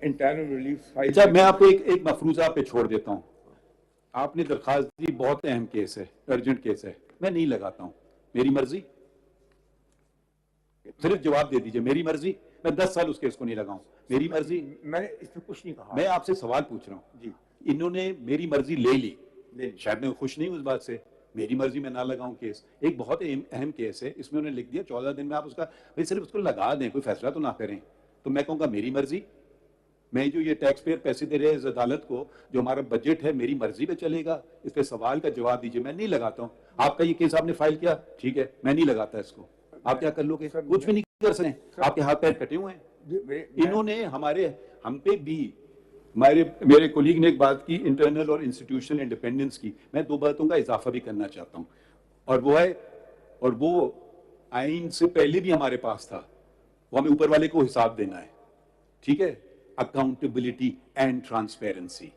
Internal relief file. अच्छा, मैं आपको एक मफरूजा पे छोड़ देता हूँ। आपने दरखास्त दी, बहुत अहम केस है, अर्जेंट केस है, मैं नहीं लगाता हूँ, मेरी मर्जी। सिर्फ जवाब दे दीजिए, मेरी मर्जी। मैं 10 साल उस केस को नहीं लगाऊं, मेरी मर्जी। मैंने इसमें कुछ नहीं कहा। मैं आपसे सवाल पूछ रहा हूँ जी, इन्होंने मेरी मर्जी ले ली, ले शायद मैं खुश नहीं हूं उस बात से, मेरी मर्जी में ना लगाऊं केस। एक बहुत अहम केस है, इसमें उन्होंने लिख दिया 14 दिन में आप उसका, भाई सिर्फ उसको लगा दें, कोई फैसला तो ना करें। तो मैं कहूंगा मेरी मर्जी। मैं जो ये टैक्स पेयर पैसे दे रहे हैं इस अदालत को, जो हमारा बजट है, मेरी मर्जी पे चलेगा। इस पे सवाल का जवाब दीजिए, मैं नहीं लगाता हूँ। आपका ये केस आपने फाइल किया, ठीक है, मैं नहीं लगाता इसको। आप क्या कर लोगे? कुछ भी नहीं कर सकते, आपके हाथ पैर कटे हुए हैं। इन्होंने हम पे भी, मेरे कोलीग ने एक बात की इंटरनल और इंस्टीट्यूशनल इंडिपेंडेंस की, मैं 2 बातों का इजाफा भी करना चाहता हूँ। और वो है, और वो आइन से पहले भी हमारे पास था, वो हमें ऊपर वाले को हिसाब देना है, ठीक है। Accountability and transparency.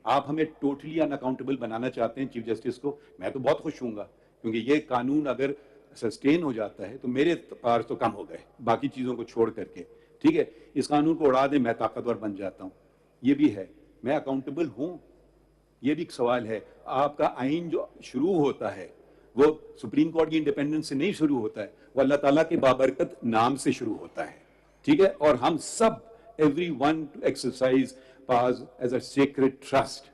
आप हमें टोटली अनअकाउंटेबल बनाना चाहते हैं चीफ जस्टिस को, मैं तो बहुत खुश हूँगा, क्योंकि ये कानून अगर सस्टेन हो जाता है तो मेरे पार तो कम हो गए बाकी चीज़ों को छोड़ करके, ठीक है। इस कानून को उड़ा दें, मैं ताकतवर बन जाता हूँ, ये भी है। मैं अकाउंटेबल हूँ, ये भी एक सवाल है। आपका आइन जो शुरू होता है वो सुप्रीम कोर्ट की इंडिपेंडेंस से नहीं शुरू होता है, वो अल्लाह ताला के बाबरकत नाम से शुरू होता है, ठीक है। और हम सब, everyone to exercise powers as a sacred trust।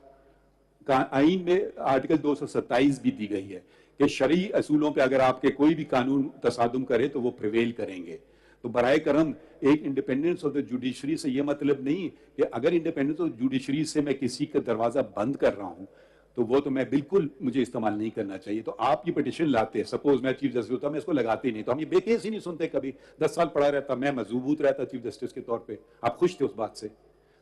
आइन में आर्टिकल 227 भी दी गई है कि शरई असूलों पे अगर आपके कोई भी कानून तसादुम करे तो वो प्रिवेल करेंगे। तो बराए करम, एक इंडिपेंडेंस ऑफ द जुडिशरी से ये मतलब नहीं कि अगर इंडिपेंडेंस ऑफ जुडिशरी से मैं किसी का दरवाजा बंद कर रहा हूं तो वो तो मैं बिल्कुल, मुझे इस्तेमाल नहीं करना चाहिए। तो आप ये पिटिशन लाते, सपोज मैं चीफ जस्टिस होता, मैं इसको लगाते ही नहीं, तो हम ये बेकेस ही नहीं सुनते कभी। 10 साल पड़ा रहता, मैं मजबूत रहता चीफ जस्टिस के तौर पे, आप खुश थे उस बात से।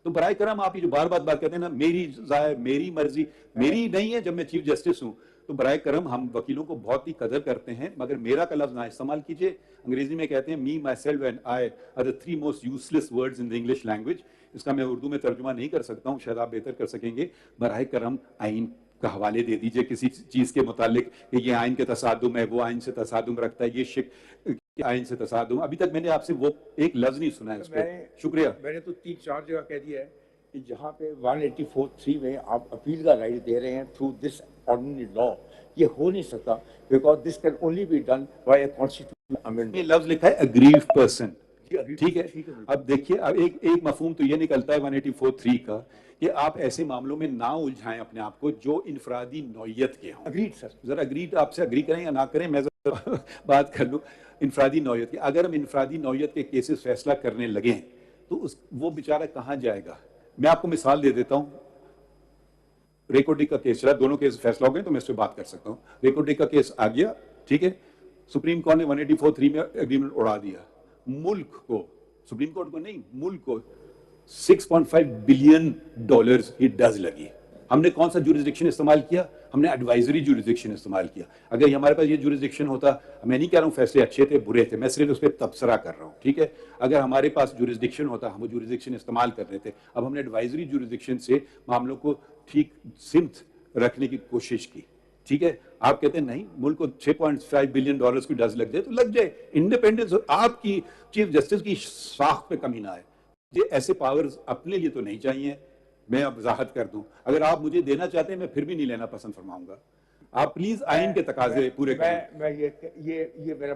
तो बराए करम आप ये जो बार बार बात कहते हैं ना, मेरी जाय, मेरी मर्जी, मेरी नहीं है जब मैं चीफ जस्टिस हूं। तो बराए करम, हम वकीलों को बहुत ही कदर करते हैं, मगर मेरा का लफ्ज ना इस्तेमाल कीजिए। अंग्रेजी में कहते हैं me, myself and I are the 3 most useless words in the English language. इसका मैं उर्दू में तर्जुमा नहीं कर सकता हूँ, शायद आप बेहतर कर सकेंगे। बराए करम आइन का हवाले दे दीजिए किसी चीज के मुतालिक कि ये आइन के तसादुम है, वो आइन से तसादुम रखता है, ये शिक आइन से तसादुम। अभी तक मैंने आपसे वो एक लफ्ज नहीं सुना है उस पर। शुक्रिया। मैंने तो 3-4 जगह कह दिया है कि जहाँ पे 184(3) में आप अपील का राइट दे रहे हैं थ्रू दिस ऑर्डिनरी लॉ, ये हो नहीं सकता, because this can only be done by a constitutional amendment. लफ्ज लिखा है अग्रीव्ड पर्सन, ठीक है। अब देखिए, अब एक मफहूम तो ये निकलता है 184(3) का कि आप ऐसे मामलों में ना उलझाएं अपने आप को जो इनफरादी नौयत के हों। अग्रीड सर, जरा अग्रीड, आपसे अग्री करें या ना करें, मैं जरा बात कर लूं। इनफरादी नौयत की, अगर हम इनफरादी नौयत के केसेस फैसला करने लगे तो वो बेचारा कहाँ जाएगा। मैं आपको मिसाल दे देता हूं, रेकोटिक का केस चला, दोनों केस फैसला हो गए तो मैं इस पर बात कर सकता हूं। रेकोटिक का केस आ गया, ठीक है, सुप्रीम कोर्ट ने 184(3) में एग्रीमेंट उड़ा दिया। मुल्क को, सुप्रीम कोर्ट को नहीं, मुल्क को $6.5 बिलियन की डज लगी। हमने कौन सा जुरिस्डिक्शन इस्तेमाल किया? हमने एडवाइजरी जुरिस्डिक्शन इस्तेमाल किया। अगर हमारे पास ये जुरिस्डिक्शन होता, मैं नहीं कह रहा हूं फैसले अच्छे थे बुरे थे, मैं सिर्फ उस पर तबसरा कर रहा हूं, ठीक है। अगर हमारे पास जुरिस्डिक्शन होता, हम वो जुरिस्डिक्शन इस्तेमाल कर रहे थे। अब हमने एडवाइजरी जुरिस्डिक्शन से मामलों को ठीक सिमत रखने की कोशिश की, ठीक है। आप कहते हैं नहीं, मुल्क को $6.5 बिलियन की डज लग जाए तो लग जाए, इंडिपेंडेंस आपकी चीफ जस्टिस की साख पे कमी ना आए। ये ऐसे पावर्स अपने लिए तो नहीं चाहिए। मैं अब वजाहत कर दूं, अगर आप मुझे देना चाहते हैं मैं फिर भी नहीं लेना पसंद फरमाऊंगा। आप प्लीज आइन के तकाजे पूरे करें। मैं ये मेरा